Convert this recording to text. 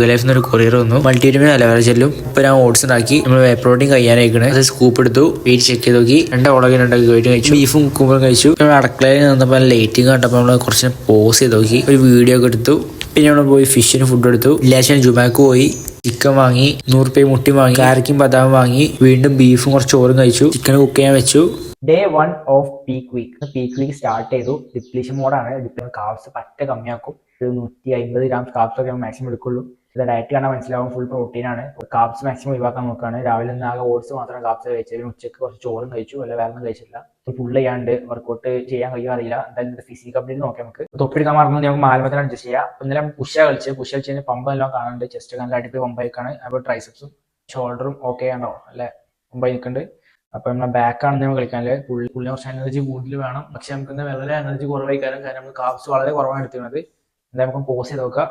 ലൈഫിൽ ഒരു കൊറിയർ വന്നു. മൾട്ടിവിറ്റമിൻ അലവേറ ചെല്ലും. ഇപ്പൊ ഞാൻ ഓട്സ് ഉണ്ടാക്കി. നമ്മൾ വേ പ്രോട്ടീൻ കഴിയാനായിക്കണേ. അത് സ്കൂപ്പ് എടുത്തു. വെയിറ്റ് ചെക്ക് ചെയ്ത് നോക്കി. 2 ഉളകി 2 വെയിറ്റ് കഴിച്ചു. ബീഫും കുക്കുമ്പറും കഴിച്ചു. അടുക്കളയിൽ നിന്നപ്പോൾ ലൈറ്റിംഗ് കണ്ടപ്പോൾ നമ്മൾ കുറച്ച് പോസ് ചെയ്ത് നോക്കി. ഒരു വീഡിയോ ഒക്കെ എടുത്തു. പിന്നെ നമ്മൾ പോയി ഫിഷിന് ഫുഡ് എടുത്തു. ലാസ്റ്റ് ജുമാക്ക് പോയി ചിക്കൻ വാങ്ങി. 100 രൂപ മുട്ടി വാങ്ങി. കാരക്കും ബദാം വാങ്ങി. വീണ്ടും ബീഫും കുറച്ച് ചോറും കഴിച്ചു. ചിക്കൻ കുക്ക് ചെയ്യാൻ വെച്ചു. Day 1 of peak week start ചെയ്തു. ഡിപ്ലീഷൻ മോഡാണ്. കാർബ്സ് പറ്റ കമ്മിയാക്കും. 150 ഗ്രാം കാർബ്സ് ഒക്കെ മാക്സിമം എടുക്കുള്ളൂ. ഇത് ഡയറ്റ് കാണാൻ മനസ്സിലാവും. ഫുൾ പ്രോട്ടീൻ ആണ്. കാർബ്സ് മാക്സിമം ഒഴിവാക്കാൻ നോക്കുകയാണ്. രാവിലെ നിന്ന് ആകെ ഓട്സ് മാത്രം കാർബ്സ് കഴിച്ചത്. ഉച്ചക്ക് കുറച്ച് ചോറും കഴിച്ചു. അല്ല വേറെ ഒന്നും കഴിച്ചില്ല. ഫുൾ ചെയ്യാണ്ട് വർക്കൗട്ട് ചെയ്യാൻ കഴിയാറില്ല. എന്തായാലും ഫിസിക്കൽ അപ്ഡേറ്റ് നോക്കാം. നമുക്ക് തൊപ്പിയെടുക്കാൻ മറന്നു നമുക്ക് മാലമത്തിന് അഡ്ജസ്റ്റ് ചെയ്യാം. ഇന്നലെ പുഷ കളിച്ച് പമ്പ് എല്ലാം കാണുന്നുണ്ട്. ചെസ്റ്റ് നല്ല അടിപൊളി പമ്പായിക്കാണ്. അപ്പോൾ ട്രൈസെപ്സും ഷോൾഡറും ഓക്കെ ആണോ അല്ലെ പമ്പായി നിൽക്കുന്നുണ്ട്. അപ്പൊ നമ്മളെ ബാക്കാണ് നമ്മൾ കളിക്കാനല്ലേ. പുള്ളി കുറച്ച് എനർജി കൂടുതൽ വേണം. പക്ഷെ നമുക്ക് വളരെ എനർജി കുറവായി കാരണം നമ്മൾ കാർബ്സ് വളരെ കുറവാണ് എടുത്തിരുന്നത്. എന്തായാലും നമുക്ക് പോസ് ചെയ്ത് നോക്കാം.